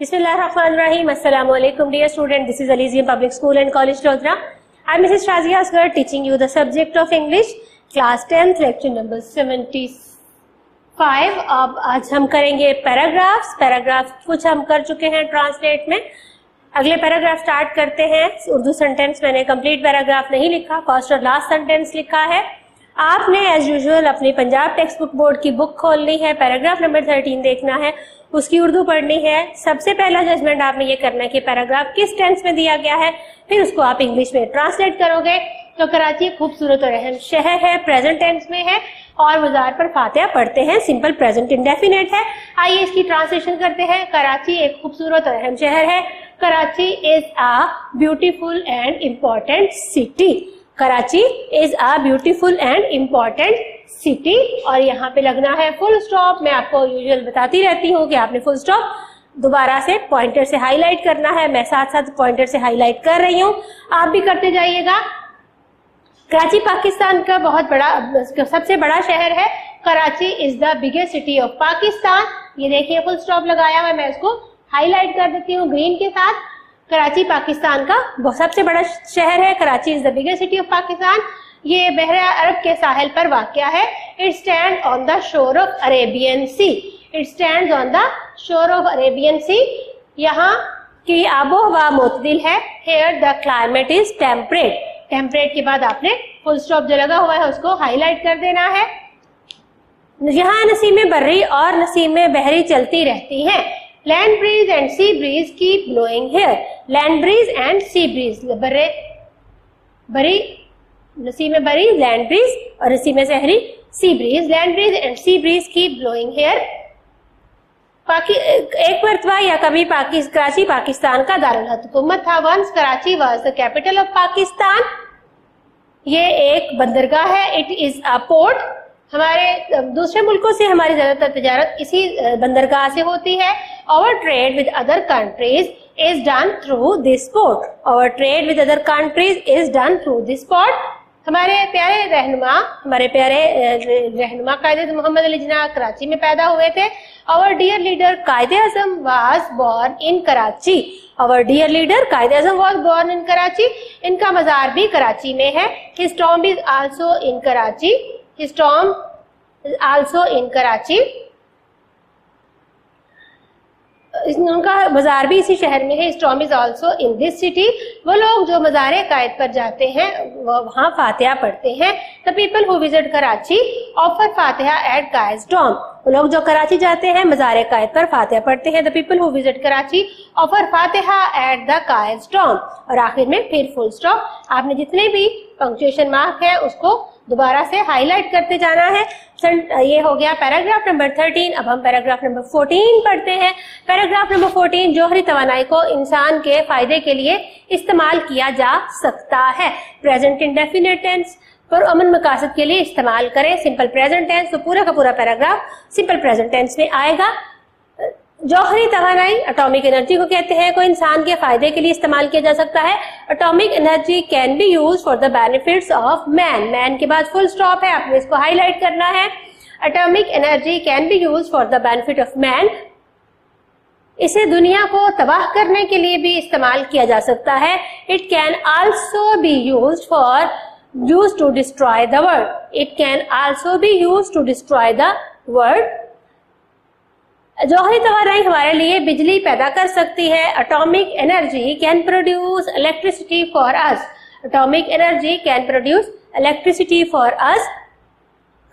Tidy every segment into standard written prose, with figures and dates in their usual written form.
Bismillahirrahmanirrahim. Assalamu alaikum dear student. This is Elysium Public School and College Lodhra. I am Mrs. Shazia Asghar teaching you the subject of English class 10th lecture number 75. अब आज हम करेंगे paragraphs कुछ हम कर चुके हैं translate में. अगले पैराग्राफ स्टार्ट करते हैं. उर्दू सेंटेंस मैंने कंप्लीट पैराग्राफ नहीं लिखा, फर्स्ट और लास्ट सेंटेंस लिखा है. आपने एज यूजुअल अपनी पंजाब टेक्स्ट बुक बोर्ड की बुक खोलनी है, पैराग्राफ नंबर 13 देखना है, उसकी उर्दू पढ़नी है. सबसे पहला जजमेंट आपने ये करना है कि पैराग्राफ किस टेंस में दिया गया है, फिर उसको आप इंग्लिश में ट्रांसलेट करोगे. तो कराची एक खूबसूरत और अहम शहर है, प्रेजेंट टेंस में है और बाजार पर फातिहा पढ़ते हैं, सिंपल प्रेजेंट इंडेफिनिट है. आइए इसकी ट्रांसलेशन करते हैं. कराची एक खूबसूरत और अहम शहर है. Karachi is a beautiful and important city. Karachi is a beautiful and important city. और यहाँ पे लगना है फुल स्टॉप. मैं आपको यूजुअल बताती रहती हूँ कि आपने फुल स्टॉप दोबारा से पॉइंटर से हाईलाइट करना है. मैं साथ साथ पॉइंटर से हाईलाइट कर रही हूँ, आप भी करते जाइएगा. कराची पाकिस्तान का बहुत बड़ा सबसे बड़ा शहर है. Karachi is the biggest city of Pakistan. ये देखिए फुल स्टॉप लगाया हुआ, मैं इसको हाईलाइट कर देती हूँ ग्रीन के साथ. कराची पाकिस्तान का सबसे बड़ा शहर है. Karachi is the biggest city of Pakistan. ये बहरा अरब के साहिल पर वाक़या है. It stand on the shore of Arabian sea. It stand on the shore of Arabian sea. यहाँ की आबोहवा मुतदिल है. Here the climate is temperate. Temperate के बाद आपने फुल स्टॉप जो लगा हुआ है उसको हाईलाइट कर देना है. यहाँ नसीमें बर्री और नसीमें बहरी चलती रहती हैं. Land breeze and sea breeze keep blowing here. Land breeze and sea breeze, बरी नसीमें बरी लैंड ब्रीज और नसीमें सहरी sea breeze. Land breeze and sea breeze keep blowing here. एक मरतबा या कभी कराची पाकिस्तान का दारुल हुकूमत था. Once Karachi was the capital of Pakistan. ये एक बंदरगाह है. It is a port. हमारे दूसरे मुल्कों से हमारी ज्यादातर तिजारत इसी बंदरगाह से होती है. Our trade with other countries is done through this port. Our trade with other countries is done through this port. हमारे प्यारे रहनुमा कायदे मोहम्मद अली जिन्ना कराची में पैदा हुए थे. Our dear leader कायदे आज़म was born in Karachi. Our dear leader कायदे आज़म was born in Karachi. इनका मजार भी कराची में है. His tomb is also in Karachi. His tomb is also in Karachi. उनका मजार भी इसी शहर में है. His tomb is also in this city. वो लोग जो मज़ारे कायद पर जाते हैं वो वहाँ फातिहा पढ़ते हैं. The people who visit Karachi offer Fatiha at Qaid's tomb. वो लोग जो कराची जाते हैं मज़ारे कायद पर फातिहा पढ़ते हैं. The people who visit Karachi offer Fatiha at the Qaid's tomb. और आखिर में फिर फुल स्टॉप. आपने जितने भी पंक्चुएशन मार्क है उसको दोबारा से हाईलाइट करते जाना है. ये हो गया पैराग्राफ नंबर 13. अब हम पैराग्राफ नंबर 14 पढ़ते हैं. पैराग्राफ नंबर 14, जोहरी तवानाई को इंसान के फायदे के लिए इस्तेमाल किया जा सकता है. प्रेजेंट इंडेफिनिट टेंस पर अमन मकासद के लिए इस्तेमाल करें. सिंपल प्रेजेंट टेंस, तो पूरा का पूरा पैराग्राफ सिंपल प्रेजेंट टेंस में आएगा. जौहरी तवानाई एटॉमिक एनर्जी को कहते हैं, कोई इंसान के फायदे के लिए इस्तेमाल किया जा सकता है. Atomic energy can be used for the benefits of man. Man के बाद फुल स्टॉप है, आपने इसको हाईलाइट करना है. Atomic energy can be used for the benefit of man. इसे दुनिया को तबाह करने के लिए भी इस्तेमाल किया जा सकता है. It can also be used to destroy the world. It can also be used to destroy the world. जौहरी तवानाई हमारे लिए बिजली पैदा कर सकती है. Atomic energy can produce electricity for us. Atomic energy can produce electricity for us.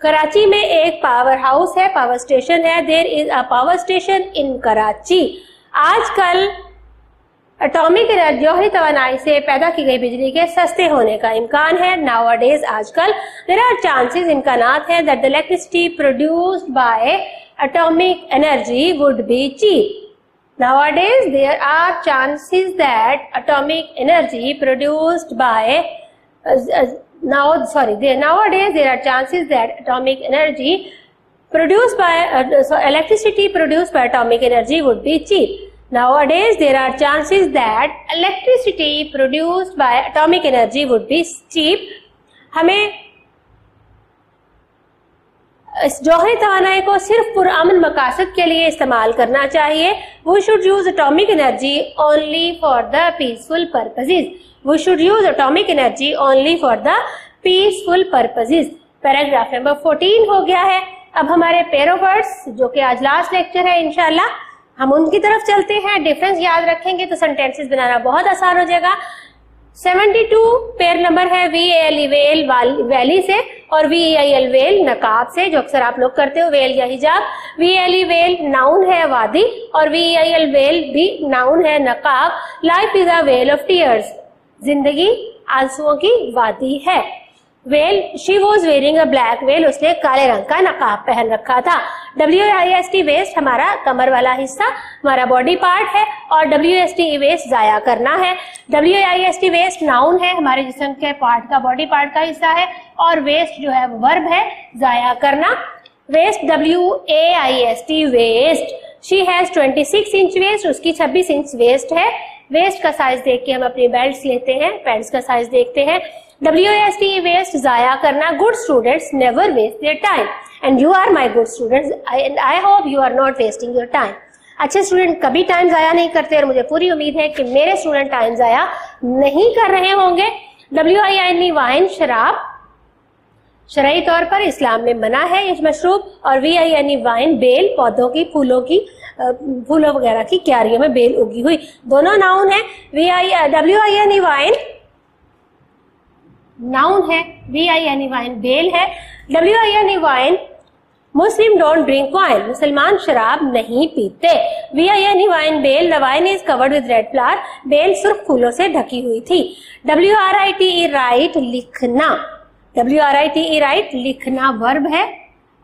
Karachi में एक पावर हाउस है, पावर स्टेशन है. There is a power station in Karachi. आजकल एटॉमिक एनर्जी जौहरी तवानाई से पैदा की गई बिजली के सस्ते होने का इम्कान है. नाउअडेज आजकल देयर आर चांसेस, इम्कानात है that the electricity produced by atomic energy would be cheap. Nowadays there are chances that atomic energy produced by nowadays there are chances that atomic energy produced by electricity produced by atomic energy would be cheap. Nowadays there are chances that electricity produced by atomic energy would be cheap. हमें इस जौहरी तवानाई को सिर्फ पुरअमन मकासद के लिए इस्तेमाल करना चाहिए। We should use atomic energy only for the peaceful purposes. We should use atomic energy only for the peaceful purposes. Paragraph number 14 हो गया है। अब हमारे पेयर ऑफ वर्ड्स, जो कि आज लास्ट लेक्चर है इंशाल्लाह, हम उनकी तरफ चलते हैं। डिफरेंस याद रखेंगे तो सेंटेंसेस बनाना बहुत आसान हो जाएगा। 72 पेयर नंबर है VALE वेल वैली से और VAIL वेल नकाब से, जो अक्सर आप लोग करते हो, वेल या हिजाब। VALE वेल नाउन है वादी और VAIL वेल भी नाउन है नकाब। Life is a well of tears, जिंदगी आंसुओं की वादी है। Well, she was wearing a black well, उसने काले रंग का नकाब पहन रखा था। WAIST वेस्ट हमारा कमर वाला हिस्सा, हमारा बॉडी पार्ट है, और WAST वेस्ट जाया करना है। WAIST वेस्ट नाउन है, हमारे जिस्म के पार्ट का, बॉडी पार्ट का हिस्सा है, और वेस्ट जो है वो वर्ब है, जाया करना। Waist WAIST waist, she has 26 inch waist, उसकी 26 इंच वेस्ट है। वेस्ट का साइज देख के हम अपनी बेल्ट लेते हैं, पैंट्स का साइज देखते हैं। WAST वेस्ट जाया करना। Good students never waste their time and you are my good students and I hope you are not wasting your time. अच्छे स्टूडेंट कभी टाइम जाया नहीं करते और मुझे पूरी उम्मीद है कि मेरे स्टूडेंट टाइम जाया नहीं कर रहे होंगे। WINE वाइन शराब, शरई तौर पर इस्लाम में मना है ये मशरूब। और VINE वाइन बेल, पौधों की, फूलों वगैरह की क्यारियों में बेल उगी हुई, दोनों नाउन है। WINE वाइन नाउन है, VINE वाइन बेल है। WINE wine, Muslim don't drink wine, मुसलमान शराब नहीं पीते। VINE वाइन बेल, the vine is covered with red flower, बेल सुर्ख फूलों से ढकी हुई थी। WRITE राइट, लिखना। WRITE राइट लिखना वर्ब है,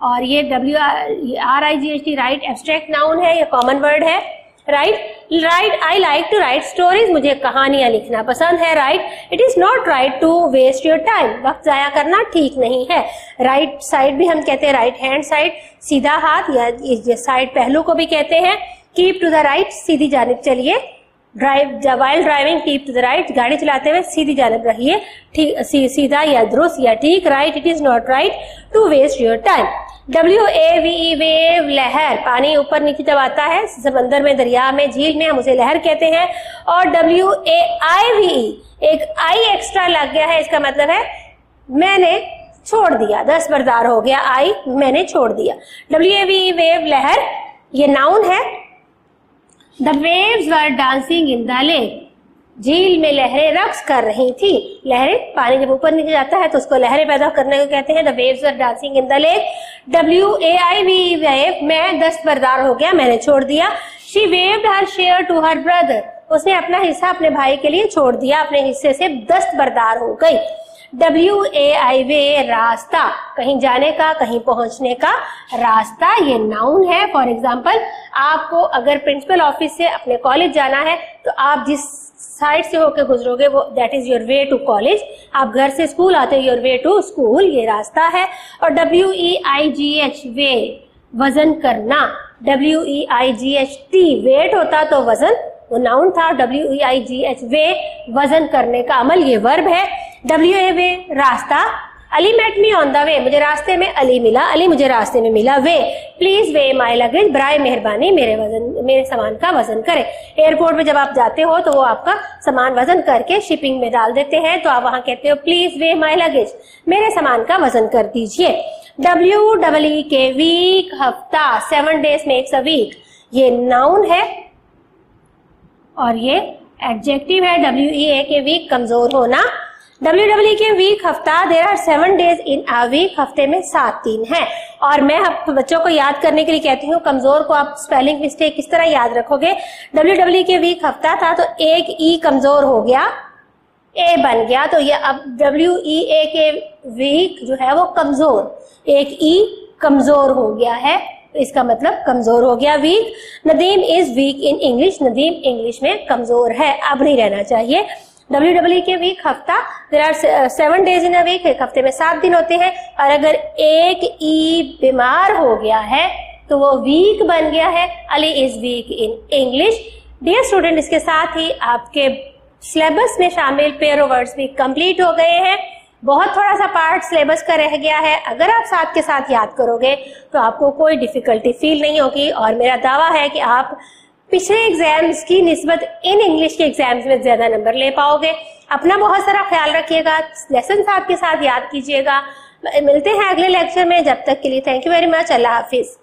और ये RIGHT राइट एब्स्ट्रैक्ट नाउन है, ये कॉमन वर्ड है। Write, I like to write stories, मुझे कहानियां लिखना पसंद है। Right, it is not right to waste your time, वक्त जाया करना ठीक नहीं है। राइट साइड भी हम कहते हैं, राइट हैंड साइड, सीधा हाथ, या साइड पहलू को भी कहते हैं। कीप टू द राइट, सीधी जानिब चलिए। Drive, while driving keep to the right, गाड़ी चलाते हुए सीधी जानिब रहिए, ठीक, सीधा या दुरुस्त या ठीक। Right, it is not right to waste your time. WAVE wave, लहर, पानी ऊपर नीचे जब आता है समंदर में, दरिया में, झील में, हम उसे लहर कहते हैं। और WAIVE, एक आई एक्स्ट्रा लग गया है, इसका मतलब है मैंने छोड़ दिया, दस्तबरदार हो गया, आई मैंने छोड़ दिया। WAVE वेव, लहर, ये नाउन है। The waves were dancing in the lake, झील में लहरें रक्स कर रही थी। लहरें, पानी जब ऊपर नीचे जाता है तो उसको लहरें पैदा करने को कहते हैं। The waves were dancing in the lake. WAIVE waive, मैं दस्तबरदार हो गया, मैंने छोड़ दिया। She waived her share to her brother, उसने अपना हिस्सा अपने भाई के लिए छोड़ दिया, अपने हिस्से से दस्तबरदार हो गई। WAIVE रास्ता, कहीं जाने का, कहीं पहुंचने का रास्ता, ये नाउन है। फॉर एग्जाम्पल, आपको अगर प्रिंसिपल ऑफिस से अपने कॉलेज जाना है तो आप जिस साइड से होकर गुजरोगे वो that is your way to college. आप घर से स्कूल आते हो, योर वे टू स्कूल, ये रास्ता है। और WEIGH वे, वजन करना। WEIGHT वेट होता तो वजन, वो नाउन था। WEIGH वे, वजन करने का अमल, ये वर्ब है। WA वे, रास्ता। Ali met me on the way, मुझे रास्ते में अली मिला, अली मुझे रास्ते में मिला। वे, प्लीज वे माई लगेज, बराए मेहरबानी मेरे सामान का वजन करें। एयरपोर्ट पे जब आप जाते हो तो वो आपका सामान वजन करके शिपिंग में डाल देते हैं, तो आप वहां कहते हो प्लीज वे माई लगेज, मेरे सामान का वजन कर दीजिए। WEEK वीक, हफ्ता। 7 days मेक्स अ वीक, ये नाउन है और ये एडजेक्टिव है। WEAK वीक, कमजोर होना। WEEK वीक, हफ्ता। There are 7 days in a week, हफ्ते में 7 दिन है। और मैं बच्चों को याद करने के लिए कहती हूँ, कमजोर को आप स्पेलिंग मिस्टेक किस तरह याद रखोगे। WEEK वीक, हफ्ता था तो एक ई कमजोर हो गया, ए बन गया, तो ये अब WEAK वीक जो है वो कमजोर, एक ई कमजोर हो गया है, तो इसका मतलब कमजोर हो गया week. Nadeem is weak in English, Nadeem English में कमजोर है, अब नहीं रहना चाहिए। WEEK वीक, हफ्ता। There are 7 days in a week, एक हफ्ते में 7 दिन होते हैं। और अगर एक ई बीमार हो गया है तो वो वीक बन गया है। Ali is weak in English. Dear student, इसके साथ ही आपके सिलेबस में शामिल पेयर ऑफ वर्ड्स भी कंप्लीट हो गए हैं। बहुत थोड़ा सा पार्ट सिलेबस का रह गया है। अगर आप साथ के साथ याद करोगे तो आपको कोई डिफिकल्टी फील नहीं होगी, और मेरा दावा है कि आप पिछले एग्जाम्स की निस्बत इन इंग्लिश के एग्जाम्स में ज्यादा नंबर ले पाओगे। अपना बहुत सारा ख्याल रखिएगा, लेसन साथ के साथ याद कीजिएगा। मिलते हैं अगले लेक्चर में, जब तक के लिए thank you very much. Allah Hafiz.